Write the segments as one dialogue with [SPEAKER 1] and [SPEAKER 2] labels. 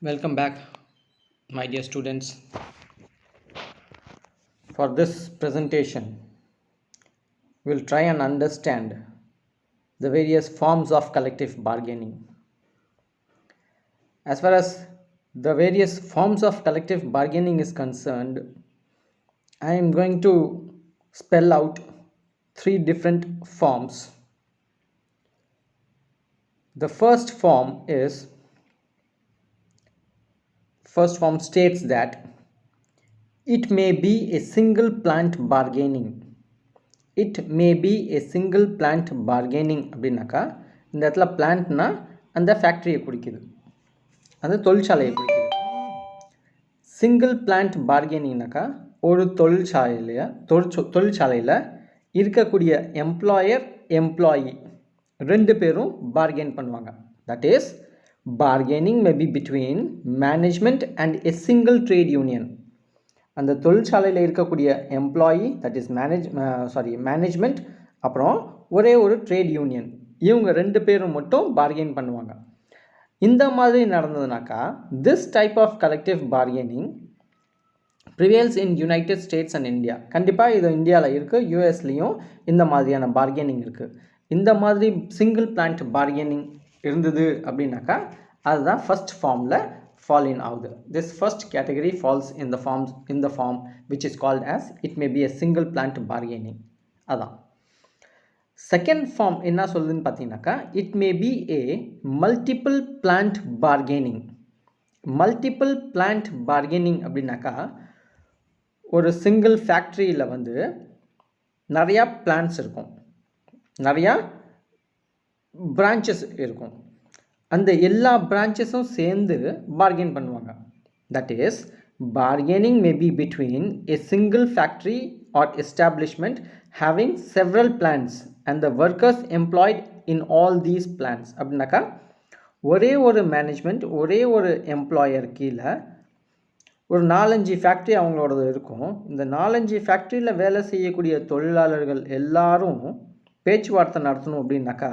[SPEAKER 1] Welcome back, my dear students. For this presentation, we'll try and understand the various forms of collective bargaining. As far as the various forms of collective bargaining is concerned, I am going to spell out three different forms. The first form states that it may be a single plant bargaining. It may be a single plant bargaining அப்படின்னாக்கா இந்த இடத்துல பிளான்ட்னா அந்த ஃபேக்ட்ரியை குறிக்குது, அந்த தொழிற்சாலையை குறிக்குது. Single plant பார்கெனிங்னாக்கா ஒரு தொழிற்சாலையில் இருக்கக்கூடிய எம்ப்ளாயர் எம்ப்ளாயி ரெண்டு பேரும் பார்கெயின் பண்ணுவாங்க. That is bargaining may be between management and a single trade union. அந்த தொழிற்சாலையில் இருக்கக்கூடிய எம்ப்ளாயி தட் இஸ் மேனேஜ்மெண்ட் அப்புறம் ஒரே ஒரு ட்ரேட் யூனியன், இவங்க ரெண்டு பேரும் மட்டும் பார்கெயின் பண்ணுவாங்க. இந்த மாதிரி நடந்ததுனாக்கா this type of collective bargaining prevails in United States and India. கண்டிப்பாக இது இந்தியாவில் இருக்குது, யூஎஸ்லேயும் இந்த மாதிரியான பார்கெனிங் இருக்குது. இந்த மாதிரி சிங்கிள் பிளான்ட் பார்கெனிங் இருந்தது அப்படின்னாக்கா அதுதான் ஃபர்ஸ்ட் ஃபார்மில் fall in out. This first category falls in the form which is called as it may be a single plant bargaining. அதான் செகண்ட் ஃபார்ம் என்ன சொல்லுதுன்னு பார்த்தீங்கன்னாக்கா it may be a multiple plant bargaining. Multiple plant bargaining அப்படின்னாக்கா ஒரு single ஃபேக்ட்ரியில் வந்து நிறையா plants இருக்கும், நிறையா பிரான்ச்சஸ் இருக்கும். அந்த எல்லா பிரான்ச்சஸும் சேர்ந்து பார்கெயின் பண்ணுவாங்க. That is bargaining may be between a single factory or establishment having several plants and the workers employed in all these plants. அப்படின்னாக்கா ஒரே ஒரு மேனேஜ்மெண்ட் ஒரே ஒரு எம்ப்ளாயர் கீழே ஒரு 4-5 ஃபேக்ட்ரி அவங்களோடது இருக்கும். இந்த 4-5 ஃபேக்ட்ரியில் வேலை செய்யக்கூடிய தொழிலாளர்கள் எல்லாரும் பேச்சுவார்த்தை நடத்தணும் அப்படின்னாக்கா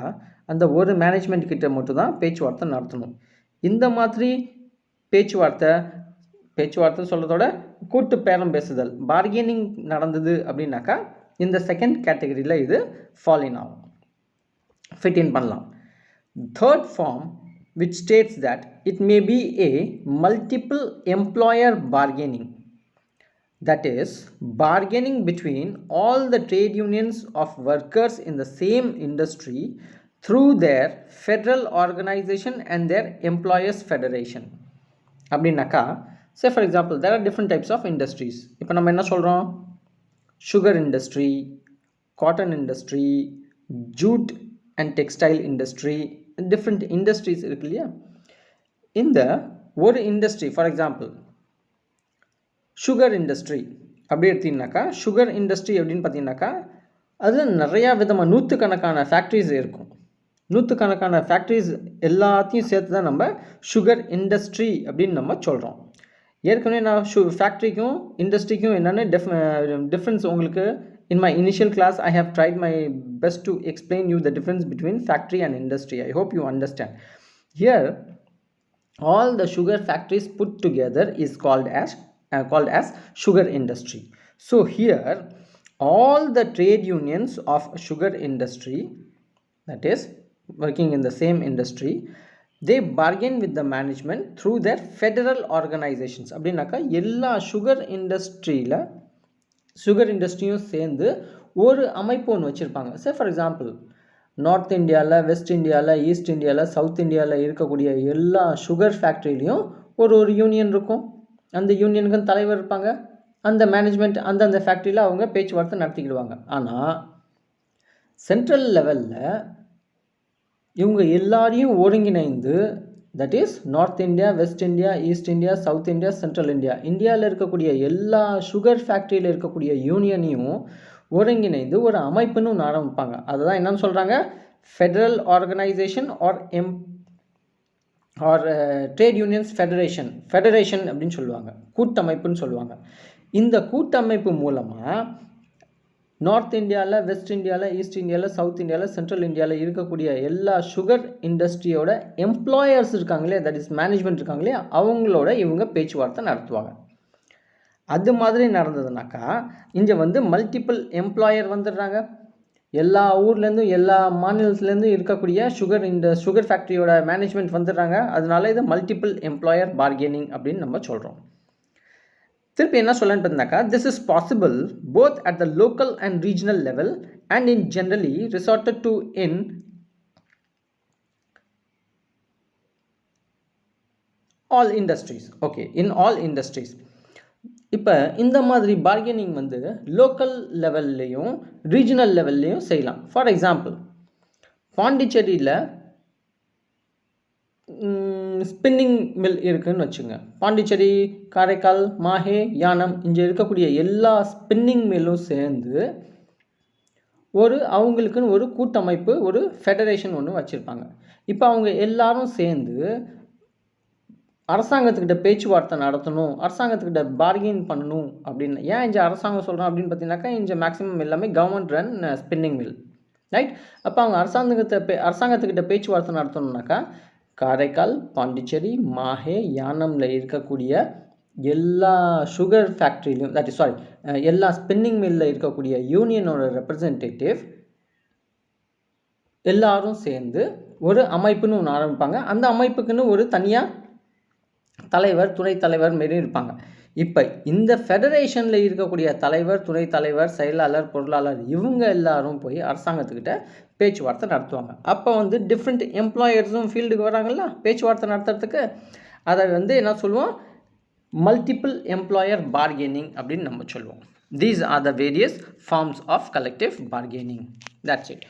[SPEAKER 1] அந்த ஒரு மேனேஜ்மெண்ட் கிட்ட மட்டும் தான் பேச்சுவார்த்தை நடத்தணும். இந்த மாதிரி பேச்சுவார்த்தை சொல்கிறதோட கூட்டு பேரம் பேசுதல் பார்கெனிங் நடந்தது அப்படின்னாக்கா இந்த செகண்ட் கேட்டகரியில் இது ஃபாலின் ஆகும், ஃபிட் இன் பண்ணலாம். Third form which states that it may be a multiple employer bargaining. That is bargaining between all the trade unions of workers in the same industry through their federal organization and their employers federation. அப்படின்னாக்கா say for example there are different types of industries. இப்போ நம்ம என்ன சொல்கிறோம், sugar industry, cotton industry, jute and textile industry, different industries இருக்கு இல்லையா. இந்த ஒரு industry for example sugar industry அப்படி எடுத்தீங்கன்னாக்கா சுகர் இண்டஸ்ட்ரி அப்படின்னு பார்த்தீங்கன்னாக்கா அதில் நிறையா விதமாக நூற்றுக்கணக்கான ஃபேக்ட்ரிஸ் இருக்கும். நூற்றுக்கணக்கான ஃபேக்ட்ரிஸ் எல்லாத்தையும் சேர்த்து தான் நம்ம சுகர் இண்டஸ்ட்ரி அப்படின்னு நம்ம சொல்கிறோம். ஏற்கனவே நான் ஃபேக்ட்ரிக்கும் இண்டஸ்ட்ரிக்கும் என்னென்ன டிஃப்ரென்ஸ் உங்களுக்கு in my initial class I have tried my best to explain you the difference between factory and industry. I hope you understand. Here all the sugar factories put together is called as sugar industry. So here all the trade unions of sugar industry, that is working in the same industry, they bargain with the management through their federal organizations. அப்படின்னாக்கா எல்லா sugar இண்டஸ்ட்ரியும் சேர்ந்து ஒரு அமைப்பு ஒன்று வச்சுருப்பாங்க. Say for example north இந்தியாவில், west இந்தியாவில், east இந்தியாவில், சவுத் இந்தியாவில் இருக்கக்கூடிய எல்லா சுகர் ஃபேக்ட்ரிலையும் ஒரு யூனியன் இருக்கும். அந்த யூனியனுக்கு தலைவர் இருப்பாங்க. அந்த மேனேஜ்மெண்ட் அந்தந்த ஃபேக்ட்ரியில் அவங்க பேச்சுவார்த்தை நடத்திக்கிடுவாங்க. ஆனால் சென்ட்ரல் லெவலில் இவங்க எல்லாரையும் ஒருங்கிணைந்து that is North India, West India, East India, South India, Central India, இந்தியாவில் இருக்கக்கூடிய எல்லா சுகர் ஃபேக்ட்ரியில் இருக்கக்கூடிய யூனியனையும் ஒருங்கிணைந்து ஒரு அமைப்புன்னு ஒன்று ஆரம்பிப்பாங்க. அதுதான் என்னன்னு சொல்கிறாங்க, federal organisation R trade unions federation அப்படின்னு சொல்லுவாங்க, கூட்டமைப்புன்னு சொல்லுவாங்க. இந்த கூட்டமைப்பு மூலமாக நார்த் இந்தியாவில், வெஸ்ட் இந்தியாவில், ஈஸ்ட் இந்தியாவில், சவுத் இந்தியாவில், சென்ட்ரல் இந்தியாவில் இருக்கக்கூடிய எல்லா சுகர் இண்டஸ்ட்ரியோட எம்ப்ளாயர்ஸ் இருக்காங்களே, தட் இஸ் மேனேஜ்மெண்ட் இருக்காங்களே, அவங்களோட இவங்க பேச்சுவார்த்தை நடத்துவாங்க. அது மாதிரி நடந்ததுனாக்கா இங்கே வந்து மல்டிபிள் எம்ப்ளாயர் வந்துடுறாங்க. எல்லா ஊர்லேருந்தும் எல்லா மாநிலத்துலேருந்தும் இருக்கக்கூடிய சுகர் ஃபேக்ட்ரியோட மேனேஜ்மெண்ட் வந்துடுறாங்க. அதனால இது மல்டிபிள் எம்ப்ளாயர் பார்கெனிங் அப்படின்னு நம்ம சொல்கிறோம். திருப்பி என்ன சொல்லலான்னு பார்த்தினாக்கா, this is possible both at the local and regional level and in generally resorted to in all industries. Okay, in all industries. இப்போ இந்த மாதிரி பார்கெனிங் வந்து லோக்கல் லெவல்லையும் ரீஜனல் லெவல்லையும் செய்யலாம். ஃபார் எக்ஸாம்பிள், பாண்டிச்சேரியில் ஸ்பின்னிங் மில் இருக்குதுன்னு வச்சுங்க. பாண்டிச்சேரி, காரைக்கால், மாஹே, யானம் இங்கே இருக்கக்கூடிய எல்லா ஸ்பின்னிங் மில்லும் சேர்ந்து அவங்களுக்குன்னு ஒரு கூட்டமைப்பு, ஒரு ஃபெடரேஷன் ஒன்று வச்சுருப்பாங்க. இப்போ அவங்க எல்லாரும் சேர்ந்து அரசாங்கத்துக்கிட்ட பேச்சுவார்த்தை நடத்தணும், அரசாங்கத்துக்கிட்ட பார்கெயின் பண்ணணும் அப்படின்னு. ஏன் இங்கே அரசாங்கம் சொல்கிறோம் அப்படின்னு பார்த்தீங்கன்னாக்கா, இங்கே மேக்ஸிமம் எல்லாமே government run spinning mill, right? அப்போ அவங்க அரசாங்கத்துக்கிட்ட பேச்சுவார்த்தை நடத்தணுன்னாக்கா காரைக்கால், பாண்டிச்சேரி, மாஹே, யானமில் இருக்கக்கூடிய எல்லா சுகர் ஃபேக்ட்ரிலையும், தட் இஸ் எல்லா ஸ்பின்னிங் மில்லில் இருக்கக்கூடிய யூனியனோட ரெப்ரசன்டேட்டிவ் எல்லாரும் சேர்ந்து ஒரு அமைப்புன்னு ஒன்று ஆரம்பிப்பாங்க. அந்த அமைப்புக்குன்னு ஒரு தனியாக தலைவர், துணைத் தலைவர் மாரி இருப்பாங்க. இப்போ இந்த ஃபெடரேஷனில் இருக்கக்கூடிய தலைவர், துணைத் தலைவர், செயலாளர், பொருளாளர் இவங்க எல்லாரும் போய் அரசாங்கத்துக்கிட்ட பேச்சுவார்த்தை நடத்துவாங்க. அப்போ வந்து டிஃப்ரெண்ட் எம்ப்ளாயர்ஸும் ஃபீல்டுக்கு வராங்கல்ல பேச்சுவார்த்தை நடத்துறதுக்கு. அதை வந்து என்ன சொல்லுவோம், மல்டிபிள் எம்ப்ளாயர் பார்கெனிங் அப்படின்னு நம்ம சொல்லுவோம். These are the various forms of collective bargaining. That's it.